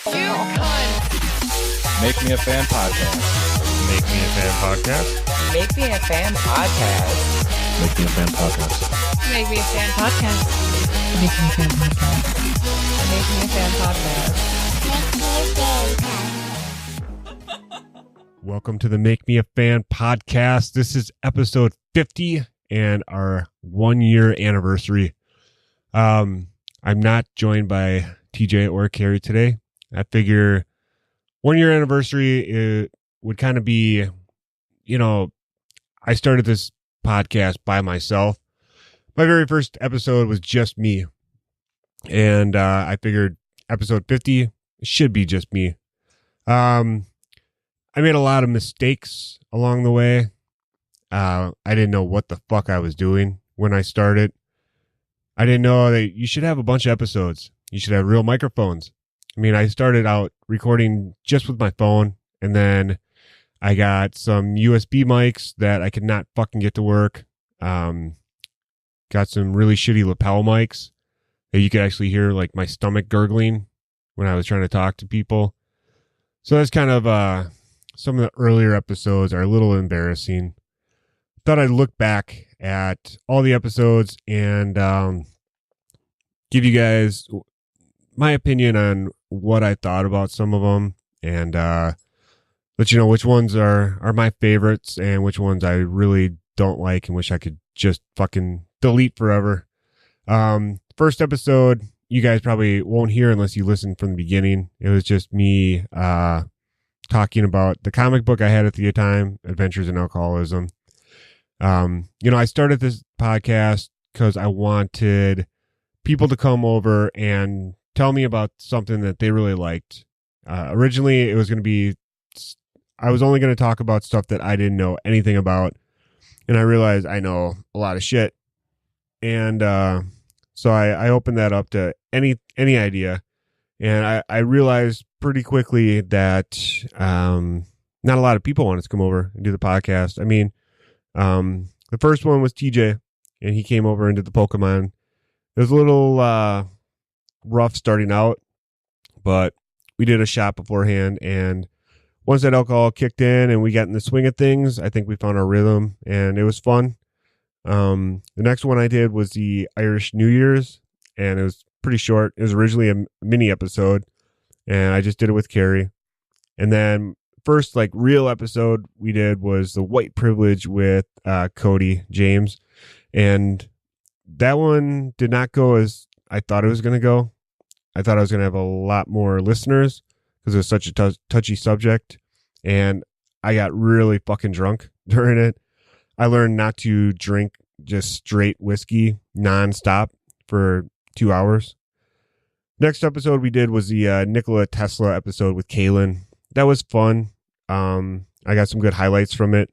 You cunt. Make Me a Fan Podcast. Make Me a Fan Podcast. Make me a fan podcast. Make Me a Fan Podcast. Make me a fan podcast. Make me a fan podcast. Make me a fan podcast. Welcome to the Make Me a Fan Podcast. This is episode 50 and our 1 year anniversary. I'm not joined by TJ or Carrie today. I figure 1 year anniversary it would kind of be, I started this podcast by myself. My very first episode was just me. And I figured episode 50 should be just me. I made a lot of mistakes along the way. I didn't know what the fuck I was doing when I started. I didn't know that you should have a bunch of episodes. You should have real microphones. I mean, I started out recording just with my phone, and then I got some USB mics that I could not fucking get to work. Got some really shitty lapel mics that you could actually hear like my stomach gurgling when I was trying to talk to people. So that's kind of some of the earlier episodes are a little embarrassing. Thought I'd look back at all the episodes and give you guys my opinion on what I thought about some of them, and let you know which ones are my favorites and which ones I really don't like and wish I could just fucking delete forever. First episode, you guys probably won't hear unless you listen from the beginning. It was just me talking about the comic book I had at the time, Adventures in Alcoholism. I started this podcast because I wanted people to come over and tell me about something that they really liked. Originally, it was going to be, I was only going to talk about stuff that I didn't know anything about. And I realized I know a lot of shit. And so I opened that up to any idea. And I realized pretty quickly that not a lot of people wanted to come over and do the podcast. I mean, the first one was TJ, and he came over and did the Pokemon. It was a little rough starting out, but we did a shot beforehand, and once that alcohol kicked in and we got in the swing of things, I think we found our rhythm, and it was fun. The next one I did was the Irish New Year's, and it was pretty short. It was originally a mini episode, and I just did it with Carrie. And then first real episode we did was the white privilege with Cody James, and that one did not go as I thought it was going to go. I thought I was going to have a lot more listeners because it was such a touchy subject, and I got really fucking drunk during it. I learned not to drink just straight whiskey nonstop for 2 hours. Next episode we did was the Nikola Tesla episode with Kaylin. That was fun. I got some good highlights from it.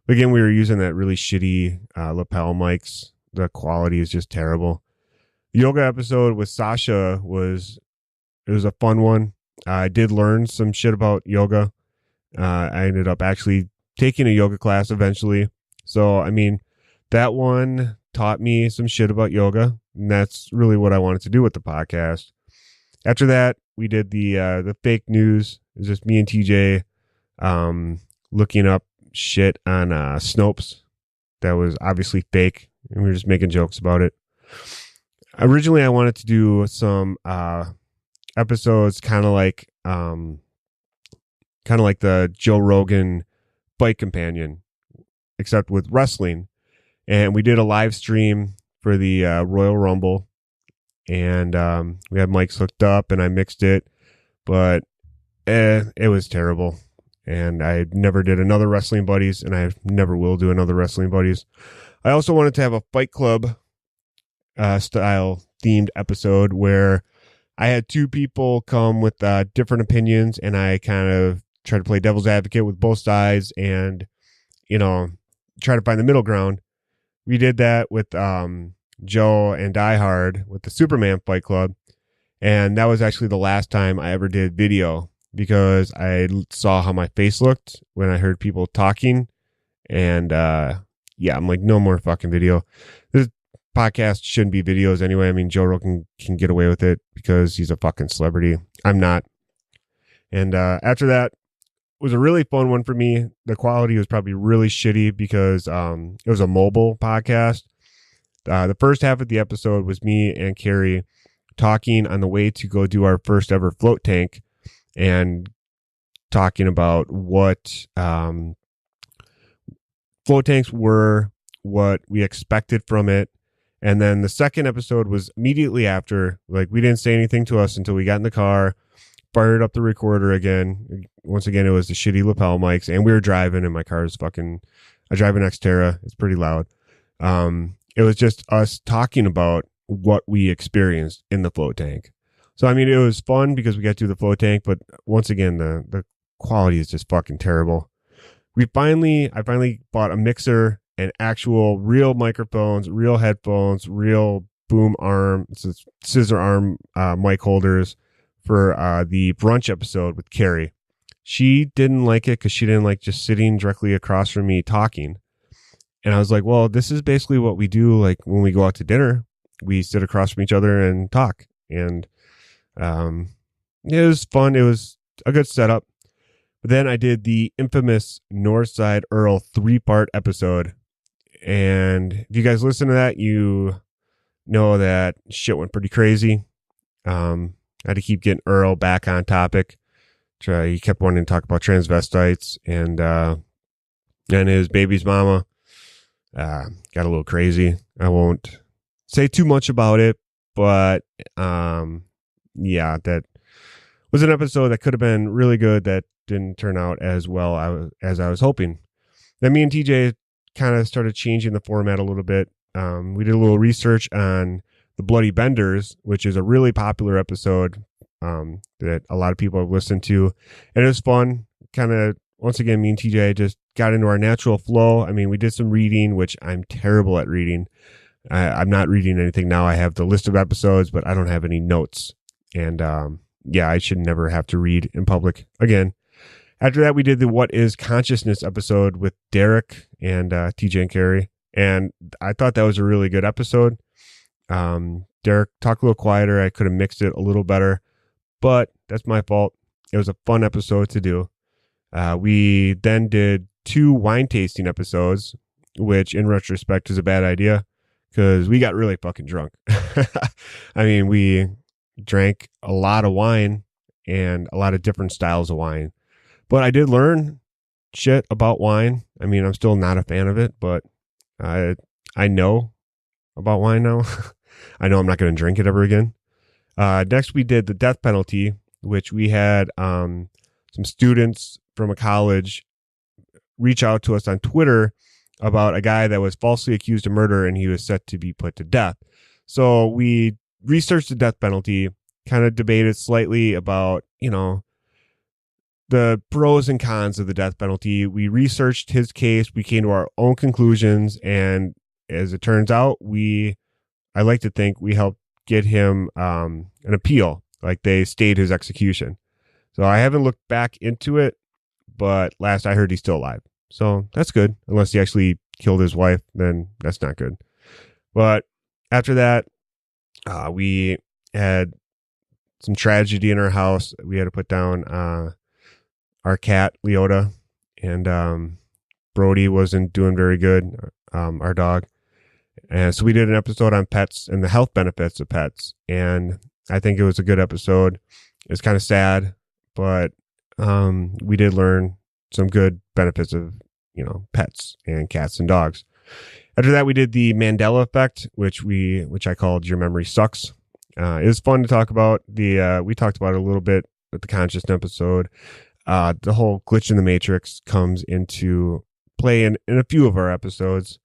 But again, we were using that really shitty lapel mics. The quality is just terrible. The yoga episode with Sasha was a fun one. I did learn some shit about yoga. I ended up actually taking a yoga class eventually. So, I mean, that one taught me some shit about yoga, and that's really what I wanted to do with the podcast. After that, we did the fake news. It was just me and TJ looking up shit on Snopes that was obviously fake, and we were just making jokes about it. Originally, I wanted to do some episodes kind of like the Joe Rogan Bike Companion, except with wrestling. And we did a live stream for the Royal Rumble, and we had mics hooked up, and I mixed it, but it was terrible. And I never did another Wrestling Buddies, and I never will do another Wrestling Buddies. I also wanted to have a Fight Club style themed episode where I had two people come with different opinions, and I kind of try to play devil's advocate with both sides and, try to find the middle ground. We did that with Joe and Die Hard with the Superman Fight Club. And that was actually the last time I ever did video because I saw how my face looked when I heard people talking. And I'm like, no more fucking video. This podcast shouldn't be videos anyway. I mean, Joe Rogan can get away with it because he's a fucking celebrity. I'm not. And after that was a really fun one for me. The quality was probably really shitty because it was a mobile podcast. The first half of the episode was me and Carrie talking on the way to go do our first ever float tank and talking about what float tanks were, what we expected from it. And then the second episode was immediately after. Like, we didn't say anything to us until we got in the car, fired up the recorder again. Once again, it was the shitty lapel mics, and we were driving, and my car is I drive an Xterra. It's pretty loud. It was just us talking about what we experienced in the float tank. So, I mean, it was fun because we got to do the float tank, but once again, the quality is just fucking terrible. I finally bought a mixer and actual real microphones, real headphones, real boom arm, scissor arm mic holders for the brunch episode with Carrie. She didn't like it because she didn't like just sitting directly across from me talking. And I was like, well, this is basically what we do. Like, when we go out to dinner, we sit across from each other and talk. And it was fun. It was a good setup. But then I did the infamous Northside Earl 3-part episode. And if you guys listen to that, you know that shit went pretty crazy. I had to keep getting Earl back on topic. He kept wanting to talk about transvestites and his baby's mama. Got a little crazy. I won't say too much about it, but yeah, that was an episode that could have been really good that didn't turn out as well as I was hoping. Then me and TJ kind of started changing the format a little bit. We did a little research on the Bloody Benders, which is a really popular episode that a lot of people have listened to. And it was fun. Kind of, once again, me and TJ just got into our natural flow. I mean, we did some reading, which I'm terrible at reading. I'm not reading anything now. I have the list of episodes, but I don't have any notes. And yeah, I should never have to read in public again. After that, we did the What is Consciousness episode with Derek and TJ and Carrie. And I thought that was a really good episode. Derek talked a little quieter. I could have mixed it a little better, but that's my fault. It was a fun episode to do. We then did 2 wine tasting episodes, which in retrospect is a bad idea because we got really fucking drunk. I mean, we drank a lot of wine and a lot of different styles of wine. But I did learn shit about wine. I mean, I'm still not a fan of it, but I know about wine now. I know I'm not going to drink it ever again. Next, we did the death penalty, which we had some students from a college reach out to us on Twitter about a guy that was falsely accused of murder and he was set to be put to death. So we researched the death penalty, kind of debated slightly about, the pros and cons of the death penalty. We researched his case. We came to our own conclusions. And as it turns out, I like to think we helped get him an appeal. Like, they stayed his execution. So I haven't looked back into it, but last I heard he's still alive. So that's good. Unless he actually killed his wife, then that's not good. But after that, we had some tragedy in our house. We had to put down our cat, Leota, and Brody wasn't doing very good, our dog. And so we did an episode on pets and the health benefits of pets. And I think it was a good episode. It's kind of sad, but we did learn some good benefits of, pets and cats and dogs. After that, we did the Mandela effect, which I called Your Memory Sucks. It was fun to talk about. We talked about it a little bit with the conscious episode. The whole glitch in the matrix comes into play in a few of our episodes.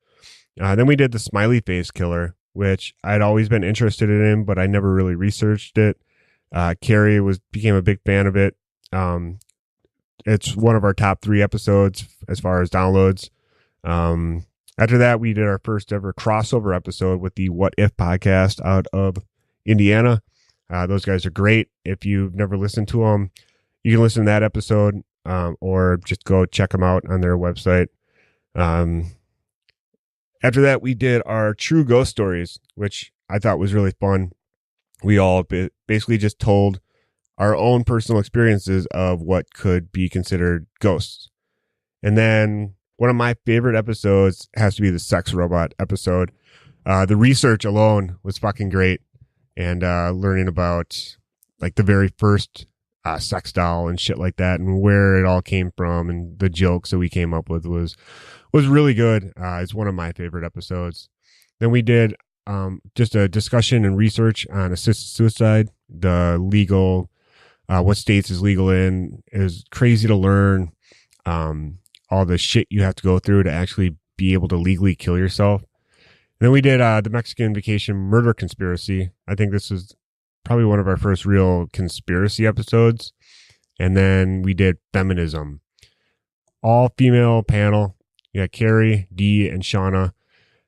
Then we did the smiley face killer, which I'd always been interested in, but I never really researched it. Carrie became a big fan of it. It's one of our top 3 episodes as far as downloads. After that, we did our first ever crossover episode with the What If podcast out of Indiana. Those guys are great. If you've never listened to them, you can listen to that episode or just go check them out on their website. After that, we did our True Ghost Stories, which I thought was really fun. We all basically just told our own personal experiences of what could be considered ghosts. And then one of my favorite episodes has to be the sex robot episode. The research alone was fucking great. And learning about like the very first sex doll and shit like that and where it all came from and the jokes that we came up with was really good. It's one of my favorite episodes. Then we did just a discussion and research on assisted suicide, the legal, what states is legal in. It was crazy to learn all the shit you have to go through to actually be able to legally kill yourself. And then we did the Mexican Vacation murder conspiracy. I think this was probably one of our first real conspiracy episodes. And then we did feminism. All female panel. You got Carrie, Dee, and Shauna.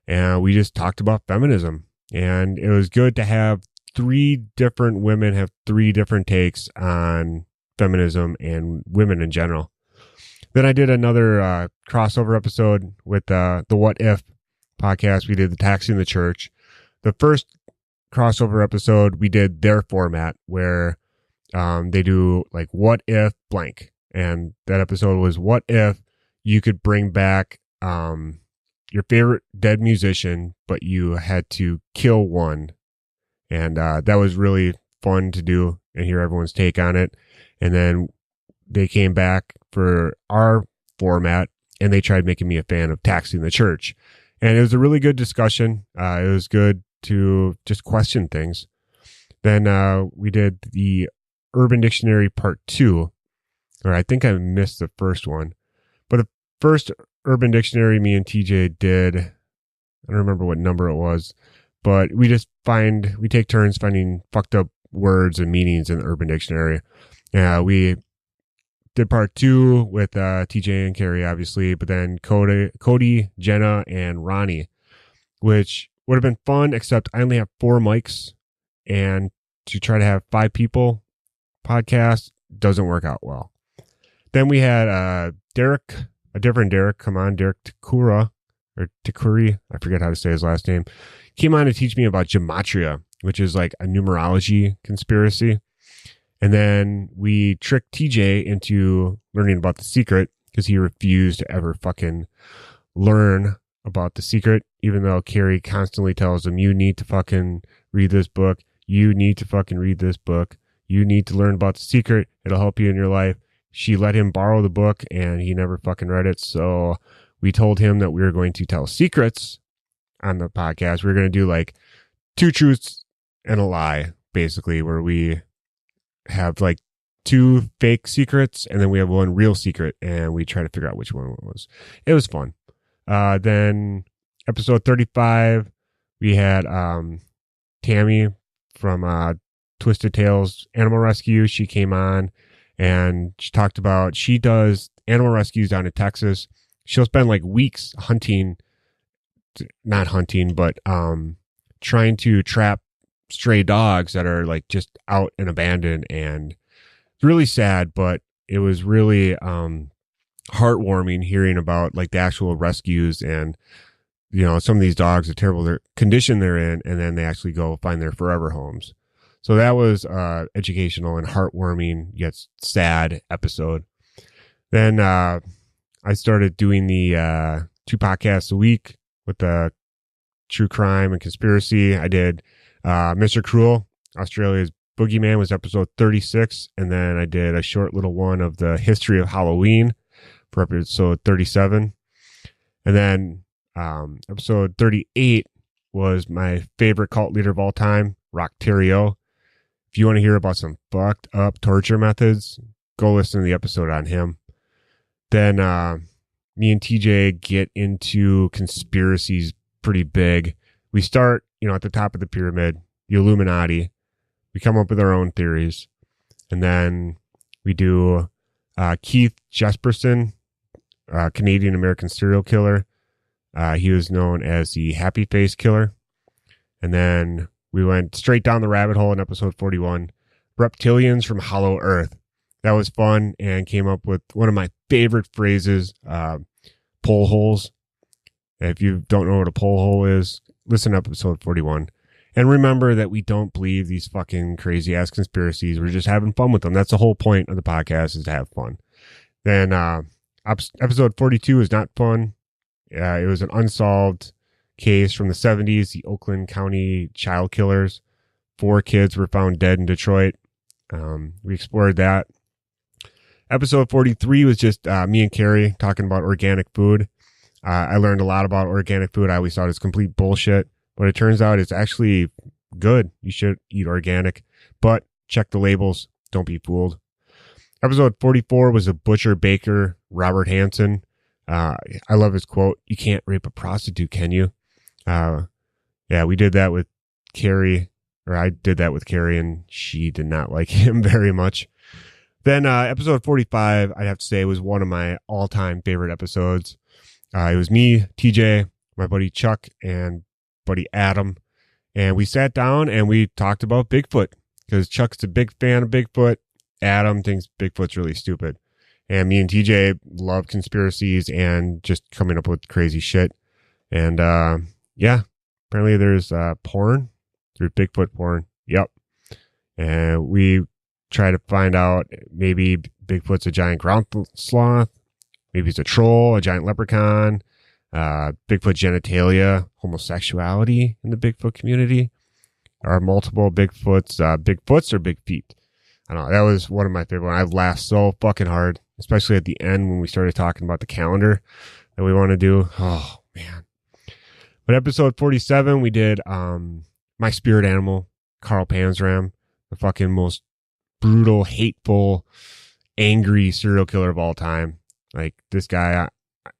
And we just talked about feminism. And it was good to have 3 different women have 3 different takes on feminism and women in general. Then I did another crossover episode with the What If podcast. We did the Taxi in the Church. The first crossover episode, we did their format where they do like what if blank. And that episode was what if you could bring back your favorite dead musician, but you had to kill one. And that was really fun to do and hear everyone's take on it. And then they came back for our format and they tried making me a fan of Taxi in the Church. And it was a really good discussion. It was good to just question things. Then we did the Urban Dictionary Part 2. Or I think I missed the first one. But the first Urban Dictionary me and TJ did, I don't remember what number it was, but we take turns finding fucked up words and meanings in the Urban Dictionary. We did part 2 with TJ and Carrie, obviously, but then Cody, Jenna, and Ronnie, which would have been fun, except I only have 4 mics, and to try to have 5 people podcast doesn't work out well. Then we had Derek, a different Derek, Derek Takuri, I forget how to say his last name, came on to teach me about gematria, which is like a numerology conspiracy. And then we tricked TJ into learning about The Secret because he refused to ever fucking learn about The Secret, even though Carrie constantly tells him, you need to fucking read this book. You need to fucking read this book. You need to learn about The Secret. It'll help you in your life. She let him borrow the book and he never fucking read it. So we told him that we were going to tell secrets on the podcast. We were going to do like 2 truths and a lie, basically, where we have like 2 fake secrets and then we have 1 real secret and we try to figure out which one it was. It was fun. Then episode 35, we had Tammy from Twisted Tales Animal Rescue. She came on and she talked about, she does animal rescues down in Texas. She'll spend like weeks not hunting, but trying to trap stray dogs that are like just out and abandoned, and it's really sad, but it was really heartwarming hearing about like the actual rescues and, you know, some of these dogs, the terrible condition they're in, and then they actually go find their forever homes. So that was educational and heartwarming yet sad episode. Then I started doing the 2 podcasts a week with the true crime and conspiracy. I did Mr. Cruel, Australia's Boogeyman, was episode 36. And then I did a short little one of the history of Halloween for episode 37. And then episode 38 was my favorite cult leader of all time, Rock Terrio. If you want to hear about some fucked up torture methods, go listen to the episode on him. Then me and TJ get into conspiracies pretty big. We start, at the top of the pyramid, the Illuminati. We come up with our own theories. And then we do Keith Jesperson, Canadian-American serial killer. He was known as the Happy Face Killer. And then we went straight down the rabbit hole in episode 41, Reptilians from Hollow Earth. That was fun and came up with one of my favorite phrases, pole holes. If you don't know what a pole hole is, listen to episode 41. And remember that we don't believe these fucking crazy ass conspiracies. We're just having fun with them. That's the whole point of the podcast, is to have fun. Then episode 42 is not fun. It was an unsolved case from the 70s, the Oakland County child killers. 4 kids were found dead in Detroit. We explored that. Episode 43 was just me and Carrie talking about organic food. I learned a lot about organic food. I always thought it was complete bullshit, but it turns out it's actually good. You should eat organic, but check the labels. Don't be fooled. Episode 44 was a butcher baker, Robert Hansen. I love his quote, "You can't rape a prostitute, can you?" Yeah, we did that with Carrie, or I did that with Carrie, and she did not like him very much. Then episode 45, I'd have to say, was one of my all-time favorite episodes. It was me, TJ, my buddy Chuck, and buddy Adam. And we sat down and we talked about Bigfoot, because Chuck's a big fan of Bigfoot. Adam thinks Bigfoot's really stupid. And me and TJ love conspiracies and just coming up with crazy shit. And yeah, apparently there's porn. There's Bigfoot porn. Yep. And we try to find out, maybe Bigfoot's a giant ground sloth. Maybe it's a troll, a giant leprechaun, Bigfoot genitalia, homosexuality in the Bigfoot community. Are multiple Bigfoots, Bigfoots or big feet? I don't know. That was one of my favorite ones. I've laughed so fucking hard, especially at the end when we started talking about the calendar that we want to do. Oh, man. But episode 47, we did my spirit animal, Carl Panzram, the fucking most brutal, hateful, angry serial killer of all time. Like, this guy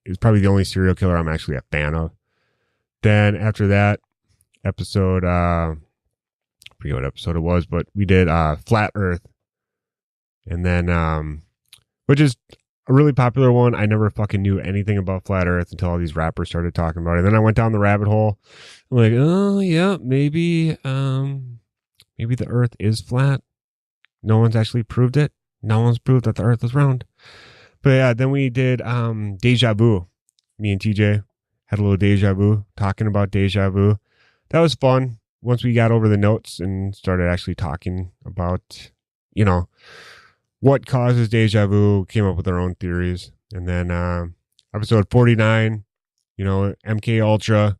is probably the only serial killer I'm actually a fan of. Then after that episode, I forget what episode it was, but we did Flat Earth. And then, which is a really popular one. I never fucking knew anything about Flat Earth until all these rappers started talking about it. And then I went down the rabbit hole. I'm like, oh, yeah, maybe the Earth is flat. No one's actually proved it. No one's proved that the Earth is round. But yeah, then we did Deja Vu. Me and TJ had a little deja vu, talking about deja vu. That was fun. Once we got over the notes and started actually talking about, you know, what causes deja vu, came up with our own theories. And then episode 49, you know, MK Ultra.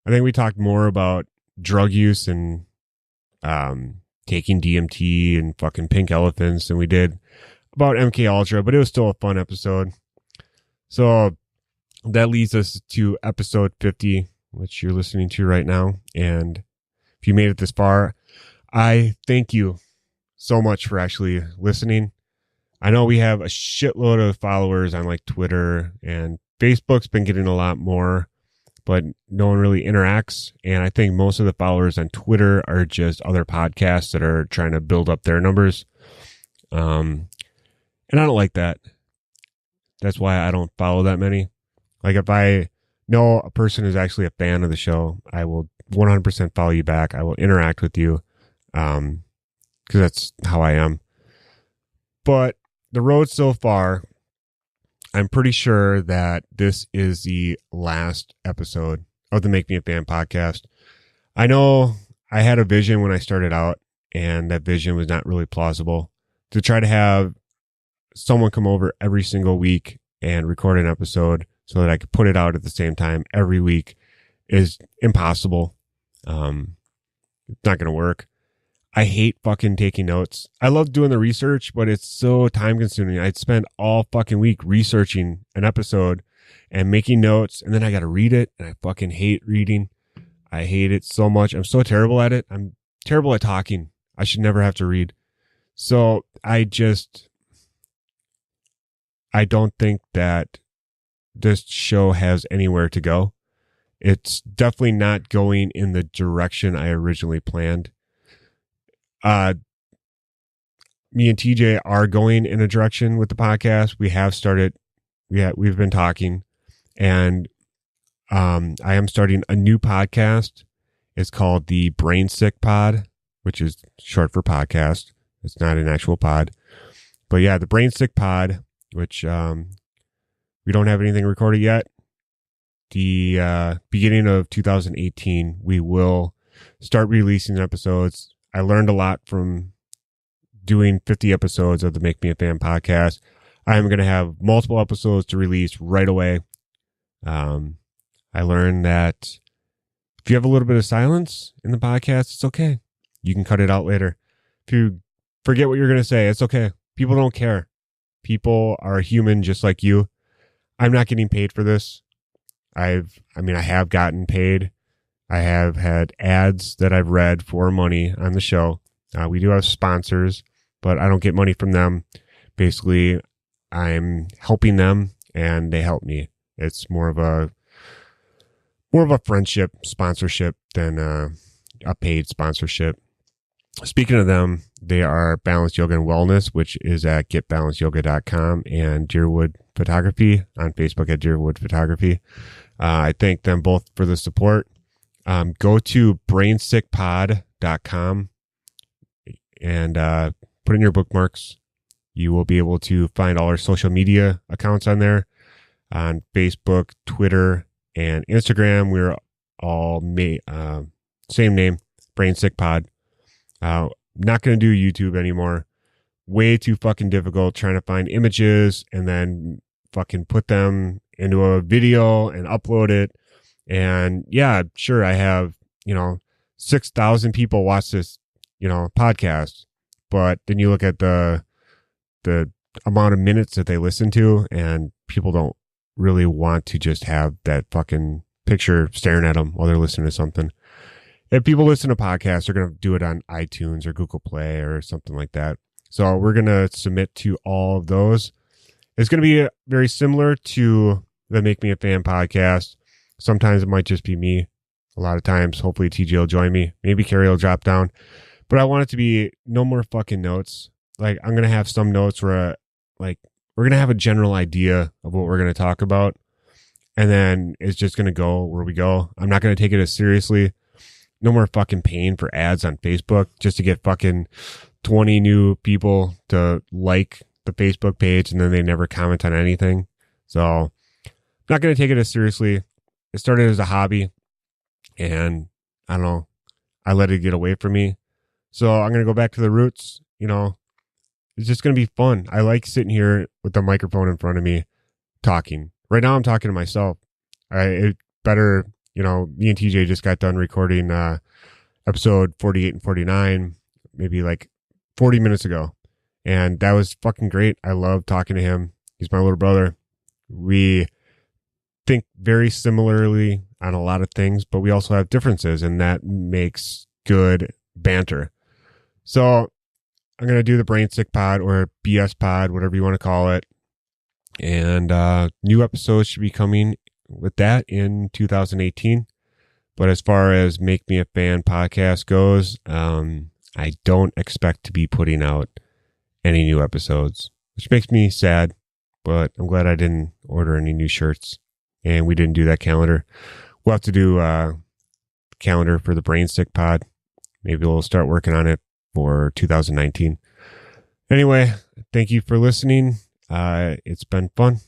I think we talked more about drug use and taking DMT and fucking pink elephants than we did about MK Ultra, but it was still a fun episode. So that leads us to episode 50, which you're listening to right now. And if you made it this far, I thank you so much for actually listening. I know we have a shitload of followers on like Twitter, and Facebook's been getting a lot more, but no one really interacts. And I think most of the followers on Twitter are just other podcasts that are trying to build up their numbers. And I don't like that. That's why I don't follow that many. Like, if I know a person is actually a fan of the show, I will 100% follow you back. I will interact with you, because that's how I am. But the road so far, I'm pretty sure that this is the last episode of the Make Me a Fan podcast. I know I had a vision when I started out, and that vision was not really plausible. To try to have someone come over every single week and record an episode so that I could put it out at the same time every week is impossible. It's not going to work. I hate fucking taking notes. I love doing the research, but it's so time consuming. I'd spend all fucking week researching an episode and making notes, and then I got to read it, and I fucking hate reading. I hate it so much. I'm so terrible at it. I'm terrible at talking. I should never have to read. So I don't think that this show has anywhere to go. It's definitely not going in the direction I originally planned. Me and TJ are going in a direction with the podcast. We have started. We've been talking, and I am starting a new podcast. It's called the Brain Sick Pod, which is short for podcast. It's not an actual pod, but yeah, the Brain Sick Pod, which we don't have anything recorded yet. The beginning of 2018, we will start releasing episodes. I learned a lot from doing 50 episodes of the Make Me a Fan podcast. I'm going to have multiple episodes to release right away. I learned that if you have a little bit of silence in the podcast, it's okay. You can cut it out later. If you forget what you're going to say, it's okay. People don't care. People are human just like you. I'm not getting paid for this. I have gotten paid. I have had ads that I've read for money on the show. We do have sponsors, but I don't get money from them. Basically, I'm helping them and they help me. It's more of a friendship sponsorship than a paid sponsorship. Speaking of them, they are Balanced Yoga and Wellness, which is at getbalancedyoga.com, and Deerwood Photography on Facebook at Deerwood Photography. I thank them both for the support. Go to brainsickpod.com and put in your bookmarks. You will be able to find all our social media accounts on there. On Facebook, Twitter, and Instagram, we're all same name, Brain Sick Pod. Not going to do YouTube anymore. Way too fucking difficult trying to find images and then fucking put them into a video and upload it. And yeah, sure, I have, 6,000 people watch this, podcast. But then you look at the amount of minutes that they listen to, and people don't really want to just have that fucking picture staring at them while they're listening to something. If people listen to podcasts, they're going to do it on iTunes or Google Play or something like that. So we're going to submit to all of those. It's going to be very similar to the Make Me a Fan podcast. Sometimes it might just be me. A lot of times, hopefully TJ will join me. Maybe Carrie will drop down. But I want it to be no more fucking notes. Like, I'm going to have some notes where, we're going to have a general idea of what we're going to talk about. And then it's just going to go where we go. I'm not going to take it as seriously. No more fucking paying for ads on Facebook just to get fucking 20 new people to like the Facebook page and then they never comment on anything. So I'm not going to take it as seriously. It started as a hobby and I don't know, I let it get away from me. So I'm going to go back to the roots. It's just going to be fun. I like sitting here with the microphone in front of me talking. Right now I'm talking to myself. Me and TJ just got done recording episode 48 and 49, maybe 40 minutes ago. And that was fucking great. I love talking to him. He's my little brother. We think very similarly on a lot of things, but we also have differences, and that makes good banter. So I'm going to do the Brain Sick Pod or BS Pod, whatever you want to call it. And new episodes should be coming with that in 2018. But as far as Make Me a Fan podcast goes, I don't expect to be putting out any new episodes, which makes me sad, but I'm glad I didn't order any new shirts and we didn't do that calendar. We'll have to do a calendar for the Brain Sick Pod. Maybe we'll start working on it for 2019. Anyway, thank you for listening. It's been fun.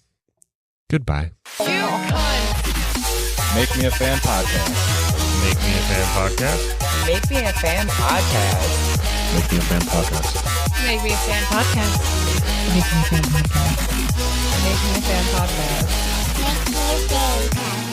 Goodbye. Make Me a Fan podcast. Make Me a Fan podcast. Make Me a Fan podcast. Make Me a Fan podcast. Make Me a Fan podcast. Make Me a Fan podcast. Make Me a Fan podcast. Make me a fan podcast.